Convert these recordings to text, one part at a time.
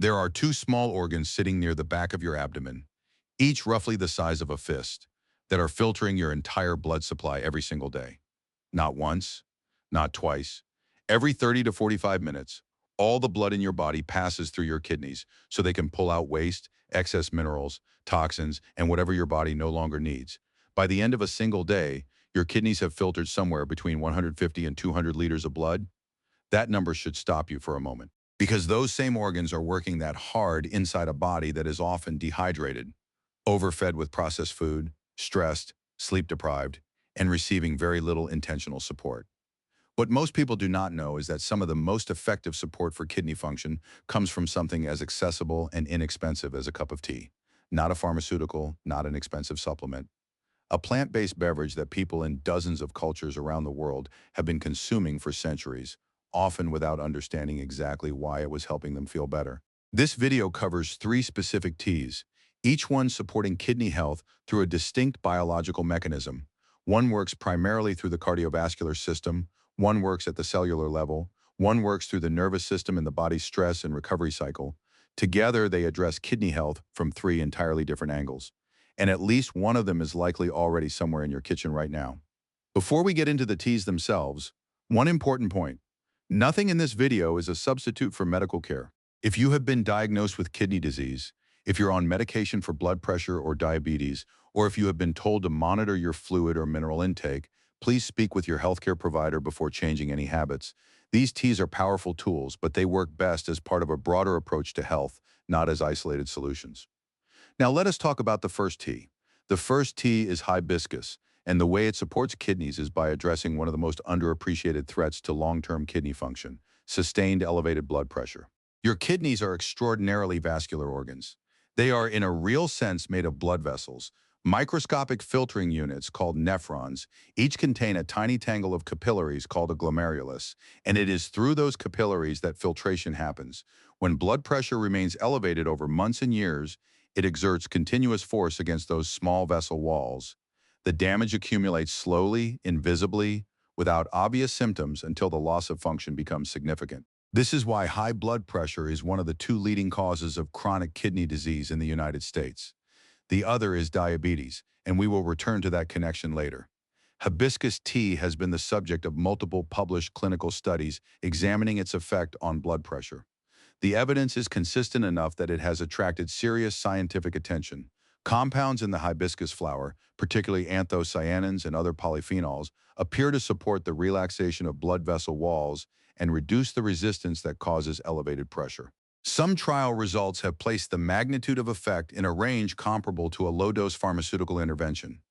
There are two small organs sitting near the back of your abdomen, each roughly the size of a fist, that are filtering your entire blood supply every single day. Not once, not twice. Every 30 to 45 minutes, all the blood in your body passes through your kidneys so they can pull out waste, excess minerals, toxins, and whatever your body no longer needs. By the end of a single day, your kidneys have filtered somewhere between 150 and 200 liters of blood. That number should stop you for a moment, because those same organs are working that hard inside a body that is often dehydrated, overfed with processed food, stressed, sleep deprived, and receiving very little intentional support. What most people do not know is that some of the most effective support for kidney function comes from something as accessible and inexpensive as a cup of tea. Not a pharmaceutical, not an expensive supplement. A plant-based beverage that people in dozens of cultures around the world have been consuming for centuries, often without understanding exactly why it was helping them feel better. This video covers three specific teas, each one supporting kidney health through a distinct biological mechanism. One works primarily through the cardiovascular system, one works at the cellular level, one works through the nervous system and the body's stress and recovery cycle. Together, they address kidney health from three entirely different angles, and at least one of them is likely already somewhere in your kitchen right now. Before we get into the teas themselves, one important point. Nothing in this video is a substitute for medical care. If you have been diagnosed with kidney disease, if you're on medication for blood pressure or diabetes, or if you have been told to monitor your fluid or mineral intake, please speak with your healthcare provider before changing any habits. These teas are powerful tools, but they work best as part of a broader approach to health, not as isolated solutions. Now let us talk about the first tea. The first tea is hibiscus, and the way it supports kidneys is by addressing one of the most underappreciated threats to long-term kidney function: sustained elevated blood pressure. Your kidneys are extraordinarily vascular organs. They are, in a real sense, made of blood vessels, microscopic filtering units called nephrons. Each contain a tiny tangle of capillaries called a glomerulus, and it is through those capillaries that filtration happens. When blood pressure remains elevated over months and years, it exerts continuous force against those small vessel walls. The damage accumulates slowly, invisibly, without obvious symptoms until the loss of function becomes significant. This is why high blood pressure is one of the two leading causes of chronic kidney disease in the United States. The other is diabetes, and we will return to that connection later. Hibiscus tea has been the subject of multiple published clinical studies examining its effect on blood pressure. The evidence is consistent enough that it has attracted serious scientific attention. Compounds in the hibiscus flower, particularly anthocyanins and other polyphenols, appear to support the relaxation of blood vessel walls and reduce the resistance that causes elevated pressure. Some trial results have placed the magnitude of effect in a range comparable to a low-dose pharmaceutical intervention.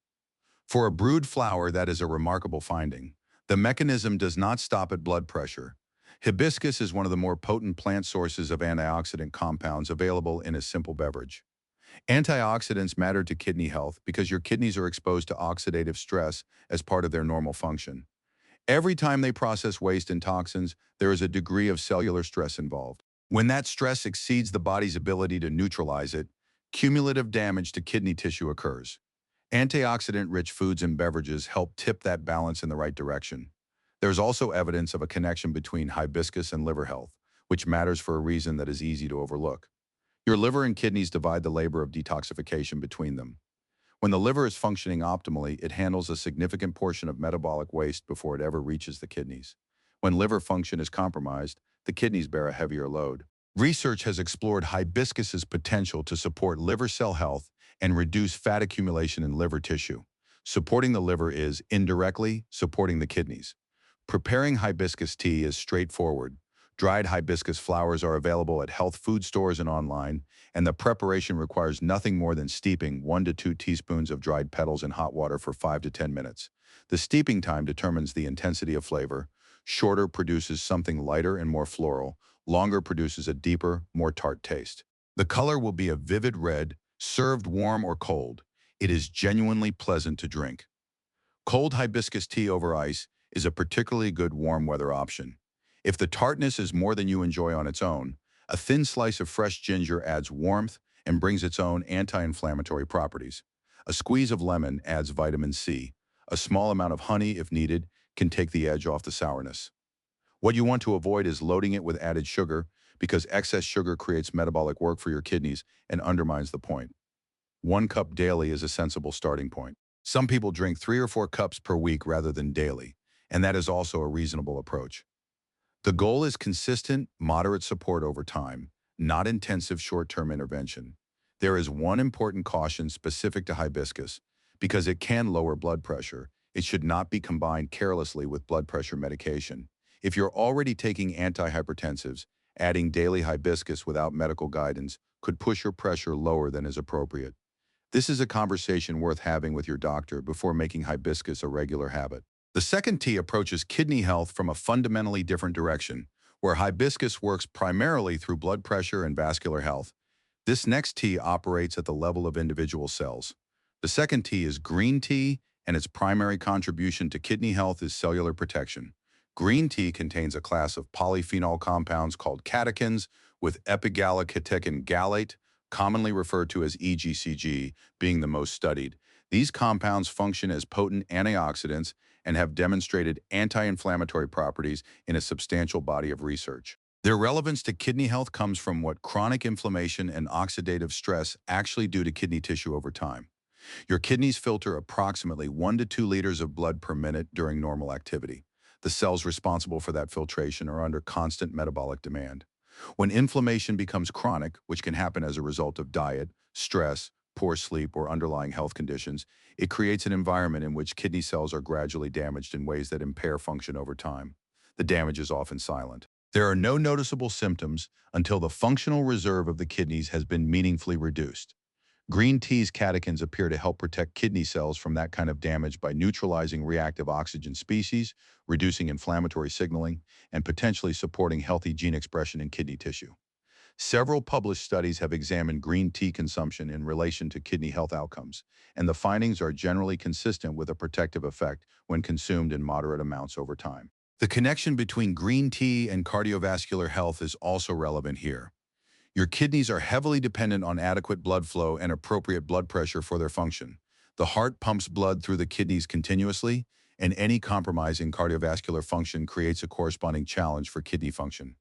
For a brewed flower, that is a remarkable finding. The mechanism does not stop at blood pressure. Hibiscus is one of the more potent plant sources of antioxidant compounds available in a simple beverage. Antioxidants matter to kidney health because your kidneys are exposed to oxidative stress as part of their normal function. Every time they process waste and toxins, there is a degree of cellular stress involved. When that stress exceeds the body's ability to neutralize it, cumulative damage to kidney tissue occurs. Antioxidant-rich foods and beverages help tip that balance in the right direction. There's also evidence of a connection between hibiscus and liver health, which matters for a reason that is easy to overlook. Your liver and kidneys divide the labor of detoxification between them. When the liver is functioning optimally, it handles a significant portion of metabolic waste before it ever reaches the kidneys. When liver function is compromised, the kidneys bear a heavier load. Research has explored hibiscus's potential to support liver cell health and reduce fat accumulation in liver tissue. Supporting the liver is, indirectly, supporting the kidneys. Preparing hibiscus tea is straightforward. Dried hibiscus flowers are available at health food stores and online, and the preparation requires nothing more than steeping 1 to 2 teaspoons of dried petals in hot water for 5 to 10 minutes. The steeping time determines the intensity of flavor. Shorter produces something lighter and more floral. Longer produces a deeper, more tart taste. The color will be a vivid red, served warm or cold. It is genuinely pleasant to drink. Cold hibiscus tea over ice is a particularly good warm weather option. If the tartness is more than you enjoy on its own, a thin slice of fresh ginger adds warmth and brings its own anti-inflammatory properties. A squeeze of lemon adds vitamin C. A small amount of honey, if needed, can take the edge off the sourness. What you want to avoid is loading it with added sugar, because excess sugar creates metabolic work for your kidneys and undermines the point. 1 cup daily is a sensible starting point. Some people drink 3 or 4 cups per week rather than daily, and that is also a reasonable approach. The goal is consistent, moderate support over time, not intensive short-term intervention. There is one important caution specific to hibiscus. Because it can lower blood pressure, it should not be combined carelessly with blood pressure medication. If you're already taking antihypertensives, adding daily hibiscus without medical guidance could push your pressure lower than is appropriate. This is a conversation worth having with your doctor before making hibiscus a regular habit. The second T approaches kidney health from a fundamentally different direction, where hibiscus works primarily through blood pressure and vascular health. This next T operates at the level of individual cells. The second T is green tea, and its primary contribution to kidney health is cellular protection. Green tea contains a class of polyphenol compounds called catechins with epigallocatechin gallate, commonly referred to as EGCG, being the most studied. These compounds function as potent antioxidants and have demonstrated anti-inflammatory properties in a substantial body of research. Their relevance to kidney health comes from what chronic inflammation and oxidative stress actually do to kidney tissue over time. Your kidneys filter approximately 1 to 2 liters of blood per minute during normal activity. The cells responsible for that filtration are under constant metabolic demand. When inflammation becomes chronic, which can happen as a result of diet, stress, poor sleep, or underlying health conditions, it creates an environment in which kidney cells are gradually damaged in ways that impair function over time. The damage is often silent. There are no noticeable symptoms until the functional reserve of the kidneys has been meaningfully reduced. Green tea's catechins appear to help protect kidney cells from that kind of damage by neutralizing reactive oxygen species, reducing inflammatory signaling, and potentially supporting healthy gene expression in kidney tissue. Several published studies have examined green tea consumption in relation to kidney health outcomes, and the findings are generally consistent with a protective effect when consumed in moderate amounts over time. The connection between green tea and cardiovascular health is also relevant here. Your kidneys are heavily dependent on adequate blood flow and appropriate blood pressure for their function. The heart pumps blood through the kidneys continuously, and any compromise in cardiovascular function creates a corresponding challenge for kidney function.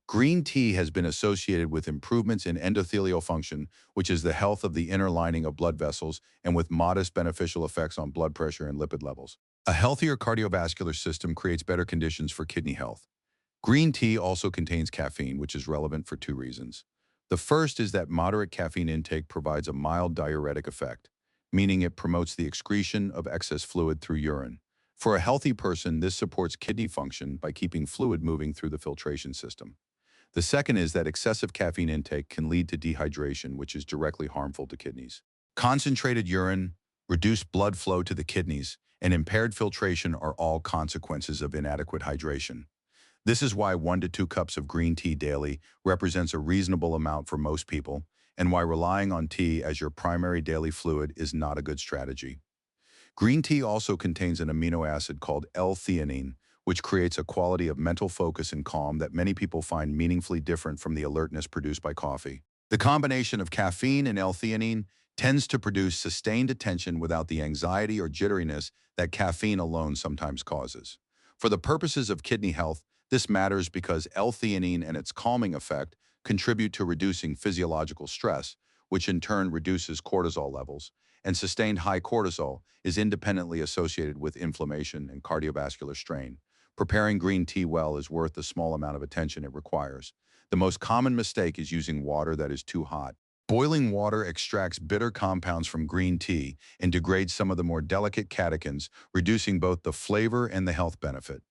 Green tea has been associated with improvements in endothelial function, which is the health of the inner lining of blood vessels, and with modest beneficial effects on blood pressure and lipid levels. A healthier cardiovascular system creates better conditions for kidney health. Green tea also contains caffeine, which is relevant for 2 reasons. The first is that moderate caffeine intake provides a mild diuretic effect, meaning it promotes the excretion of excess fluid through urine. For a healthy person, this supports kidney function by keeping fluid moving through the filtration system. The second is that excessive caffeine intake can lead to dehydration, which is directly harmful to kidneys. Concentrated urine, reduced blood flow to the kidneys, and impaired filtration are all consequences of inadequate hydration. This is why 1 to 2 cups of green tea daily represents a reasonable amount for most people, and why relying on tea as your primary daily fluid is not a good strategy. Green tea also contains an amino acid called L-theanine, which creates a quality of mental focus and calm that many people find meaningfully different from the alertness produced by coffee. The combination of caffeine and L-theanine tends to produce sustained attention without the anxiety or jitteriness that caffeine alone sometimes causes. For the purposes of kidney health, this matters because L-theanine and its calming effect contribute to reducing physiological stress, which in turn reduces cortisol levels, and sustained high cortisol is independently associated with inflammation and cardiovascular strain. Preparing green tea well is worth the small amount of attention it requires. The most common mistake is using water that is too hot. Boiling water extracts bitter compounds from green tea and degrades some of the more delicate catechins, reducing both the flavor and the health benefit.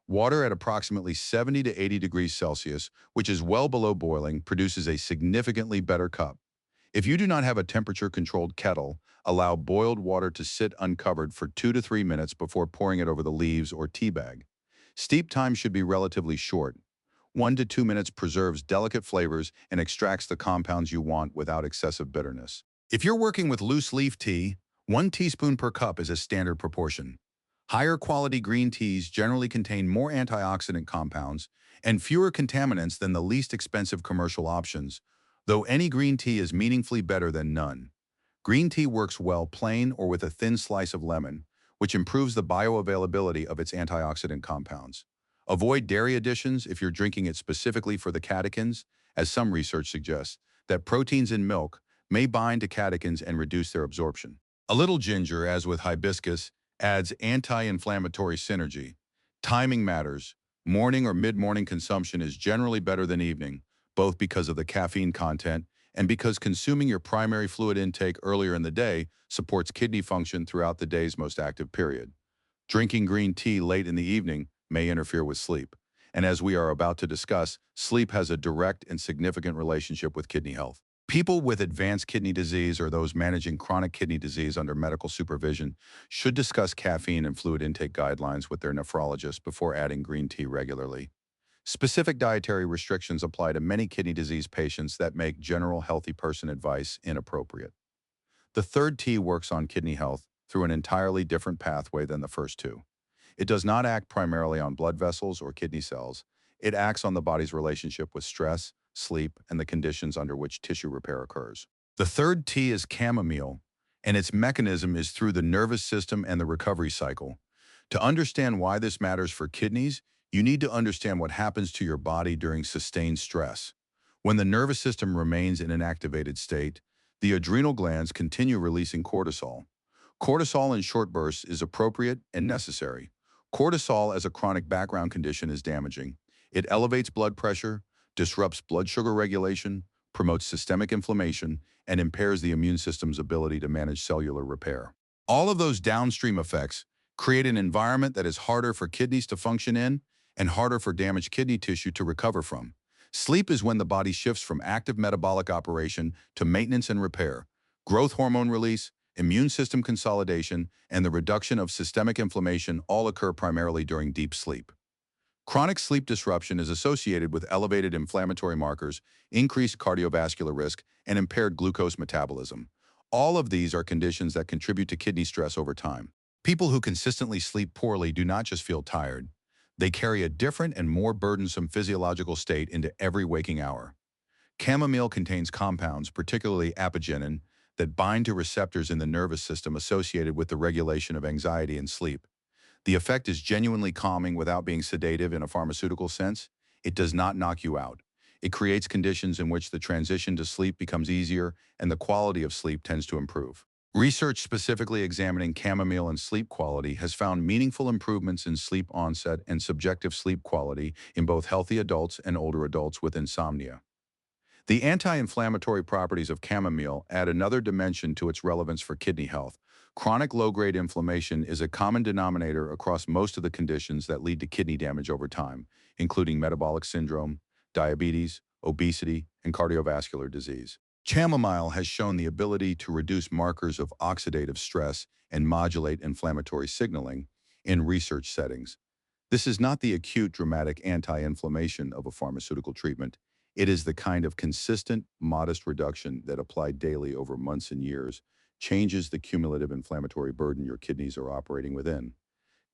Water at approximately 70 to 80 degrees Celsius, which is well below boiling, produces a significantly better cup. If you do not have a temperature-controlled kettle, allow boiled water to sit uncovered for 2 to 3 minutes before pouring it over the leaves or tea bag. Steep time should be relatively short. 1 to 2 minutes preserves delicate flavors and extracts the compounds you want without excessive bitterness. If you're working with loose leaf tea, 1 teaspoon per cup is a standard proportion. Higher quality green teas generally contain more antioxidant compounds and fewer contaminants than the least expensive commercial options, though any green tea is meaningfully better than none. Green tea works well plain or with a thin slice of lemon, which improves the bioavailability of its antioxidant compounds. Avoid dairy additions if you're drinking it specifically for the catechins, as some research suggests that proteins in milk may bind to catechins and reduce their absorption. A little ginger, as with hibiscus, adds anti-inflammatory synergy. Timing matters. Morning or mid-morning consumption is generally better than evening, both because of the caffeine content and because consuming your primary fluid intake earlier in the day supports kidney function throughout the day's most active period. Drinking green tea late in the evening may interfere with sleep. And as we are about to discuss, sleep has a direct and significant relationship with kidney health. People with advanced kidney disease or those managing chronic kidney disease under medical supervision should discuss caffeine and fluid intake guidelines with their nephrologist before adding green tea regularly. Specific dietary restrictions apply to many kidney disease patients that make general healthy person advice inappropriate. The third T works on kidney health through an entirely different pathway than the first two. It does not act primarily on blood vessels or kidney cells. It acts on the body's relationship with stress, sleep, and the conditions under which tissue repair occurs. The third T is chamomile, and its mechanism is through the nervous system and the recovery cycle. To understand why this matters for kidneys, you need to understand what happens to your body during sustained stress. When the nervous system remains in an activated state, the adrenal glands continue releasing cortisol. Cortisol in short bursts is appropriate and necessary. Cortisol as a chronic background condition is damaging. It elevates blood pressure, disrupts blood sugar regulation, promotes systemic inflammation, and impairs the immune system's ability to manage cellular repair. All of those downstream effects create an environment that is harder for kidneys to function in and harder for damaged kidney tissue to recover from. Sleep is when the body shifts from active metabolic operation to maintenance and repair. Growth hormone release, immune system consolidation, and the reduction of systemic inflammation all occur primarily during deep sleep. Chronic sleep disruption is associated with elevated inflammatory markers, increased cardiovascular risk, and impaired glucose metabolism. All of these are conditions that contribute to kidney stress over time. People who consistently sleep poorly do not just feel tired. They carry a different and more burdensome physiological state into every waking hour. Chamomile contains compounds, particularly apigenin, that bind to receptors in the nervous system associated with the regulation of anxiety and sleep. The effect is genuinely calming without being sedative in a pharmaceutical sense. It does not knock you out. It creates conditions in which the transition to sleep becomes easier and the quality of sleep tends to improve. Research specifically examining chamomile and sleep quality has found meaningful improvements in sleep onset and subjective sleep quality in both healthy adults and older adults with insomnia. The anti-inflammatory properties of chamomile add another dimension to its relevance for kidney health. Chronic low-grade inflammation is a common denominator across most of the conditions that lead to kidney damage over time, including metabolic syndrome, diabetes, obesity, and cardiovascular disease. Chamomile has shown the ability to reduce markers of oxidative stress and modulate inflammatory signaling in research settings. This is not the acute, dramatic anti-inflammation of a pharmaceutical treatment. It is the kind of consistent, modest reduction that applied daily over months and years changes the cumulative inflammatory burden your kidneys are operating within.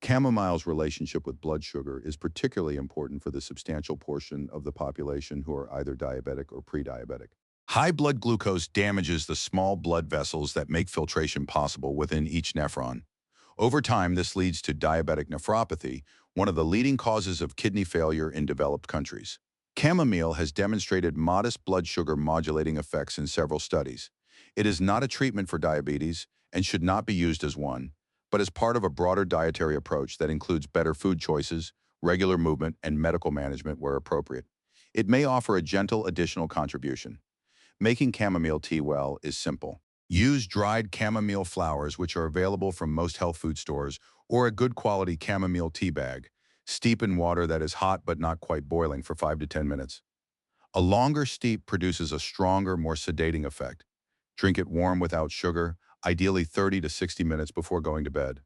Chamomile's relationship with blood sugar is particularly important for the substantial portion of the population who are either diabetic or pre-diabetic. High blood glucose damages the small blood vessels that make filtration possible within each nephron. Over time, this leads to diabetic nephropathy, one of the leading causes of kidney failure in developed countries. Chamomile has demonstrated modest blood sugar modulating effects in several studies. It is not a treatment for diabetes and should not be used as one, but as part of a broader dietary approach that includes better food choices, regular movement, and medical management where appropriate. It may offer a gentle additional contribution. Making chamomile tea well is simple. Use dried chamomile flowers, which are available from most health food stores, or a good quality chamomile tea bag. Steep in water that is hot but not quite boiling for 5 to 10 minutes. A longer steep produces a stronger, more sedating effect. Drink it warm without sugar, ideally 30 to 60 minutes before going to bed.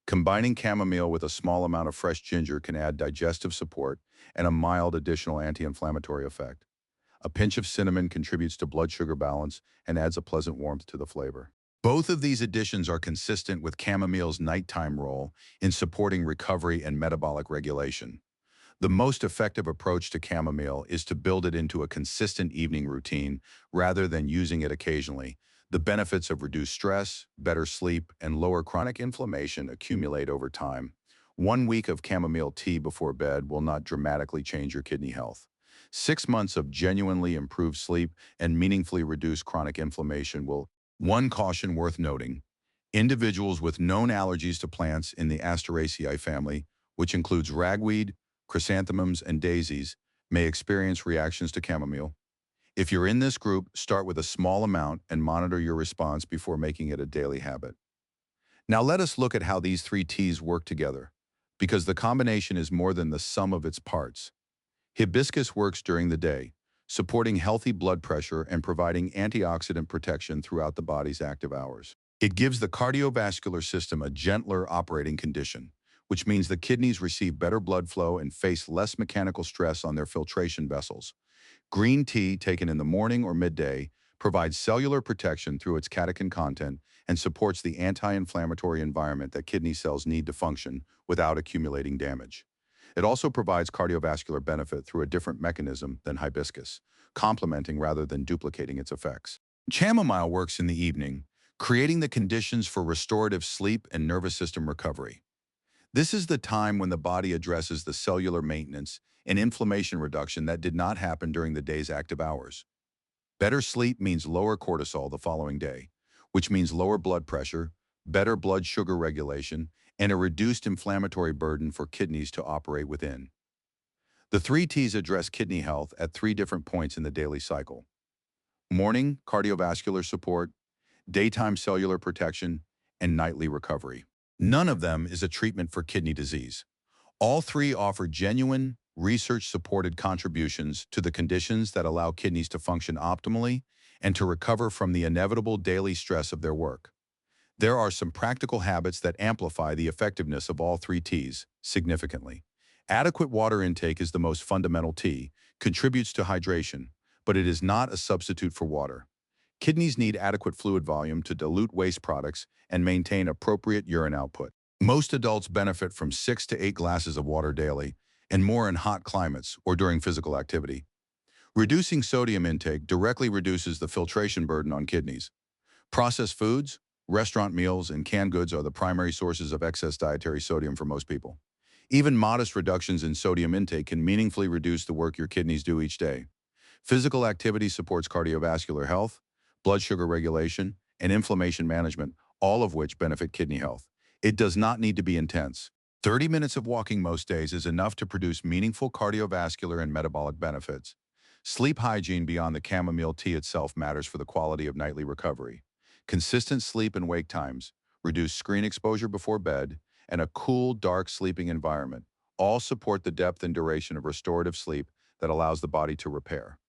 Combining chamomile with a small amount of fresh ginger can add digestive support and a mild additional anti-inflammatory effect. A pinch of cinnamon contributes to blood sugar balance and adds a pleasant warmth to the flavor. Both of these additions are consistent with chamomile's nighttime role in supporting recovery and metabolic regulation. The most effective approach to chamomile is to build it into a consistent evening routine rather than using it occasionally. The benefits of reduced stress, better sleep, and lower chronic inflammation accumulate over time. 1 week of chamomile tea before bed will not dramatically change your kidney health. 6 months of genuinely improved sleep and meaningfully reduced chronic inflammation will. One caution worth noting: individuals with known allergies to plants in the Asteraceae family, which includes ragweed, chrysanthemums, and daisies, may experience reactions to chamomile. If you're in this group, start with a small amount and monitor your response before making it a daily habit. Now let us look at how these three teas work together, because the combination is more than the sum of its parts. Hibiscus works during the day, supporting healthy blood pressure and providing antioxidant protection throughout the body's active hours. It gives the cardiovascular system a gentler operating condition, which means the kidneys receive better blood flow and face less mechanical stress on their filtration vessels. Green tea, taken in the morning or midday, provides cellular protection through its catechin content and supports the anti-inflammatory environment that kidney cells need to function without accumulating damage. It also provides cardiovascular benefit through a different mechanism than hibiscus, complementing rather than duplicating its effects. Chamomile works in the evening, creating the conditions for restorative sleep and nervous system recovery. This is the time when the body addresses the cellular maintenance and inflammation reduction that did not happen during the day's active hours. Better sleep means lower cortisol the following day, which means lower blood pressure, better blood sugar regulation, and a reduced inflammatory burden for kidneys to operate within. The three T's address kidney health at three different points in the daily cycle: morning cardiovascular support, daytime cellular protection, and nightly recovery. None of them is a treatment for kidney disease. All three offer genuine, research-supported contributions to the conditions that allow kidneys to function optimally and to recover from the inevitable daily stress of their work. There are some practical habits that amplify the effectiveness of all three T's significantly. Adequate water intake is the most fundamental T, contributes to hydration, but it is not a substitute for water. Kidneys need adequate fluid volume to dilute waste products and maintain appropriate urine output. Most adults benefit from 6 to 8 glasses of water daily, and more in hot climates or during physical activity. Reducing sodium intake directly reduces the filtration burden on kidneys. Processed foods, restaurant meals, and canned goods are the primary sources of excess dietary sodium for most people. Even modest reductions in sodium intake can meaningfully reduce the work your kidneys do each day. Physical activity supports cardiovascular health, blood sugar regulation, and inflammation management, all of which benefit kidney health. It does not need to be intense. 30 minutes of walking most days is enough to produce meaningful cardiovascular and metabolic benefits. Sleep hygiene beyond the chamomile tea itself matters for the quality of nightly recovery. Consistent sleep and wake times, reduced screen exposure before bed, and a cool, dark sleeping environment all support the depth and duration of restorative sleep that allows the body to repair.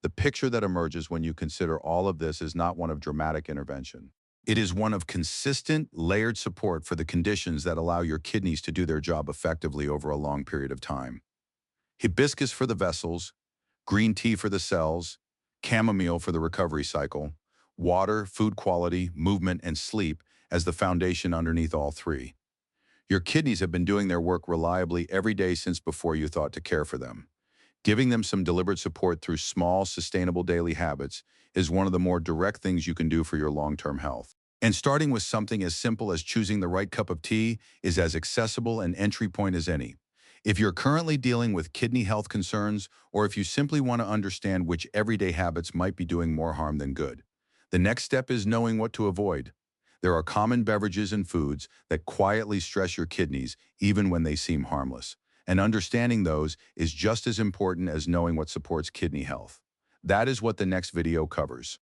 The picture that emerges when you consider all of this is not one of dramatic intervention. It is one of consistent, layered support for the conditions that allow your kidneys to do their job effectively over a long period of time. Hibiscus for the vessels, green tea for the cells, chamomile for the recovery cycle, water, food quality, movement, and sleep as the foundation underneath all three. Your kidneys have been doing their work reliably every day since before you thought to care for them. Giving them some deliberate support through small, sustainable daily habits is one of the more direct things you can do for your long-term health. And starting with something as simple as choosing the right cup of tea is as accessible an entry point as any. If you're currently dealing with kidney health concerns, or if you simply want to understand which everyday habits might be doing more harm than good, the next step is knowing what to avoid. There are common beverages and foods that quietly stress your kidneys even when they seem harmless. And understanding those is just as important as knowing what supports kidney health. That is what the next video covers.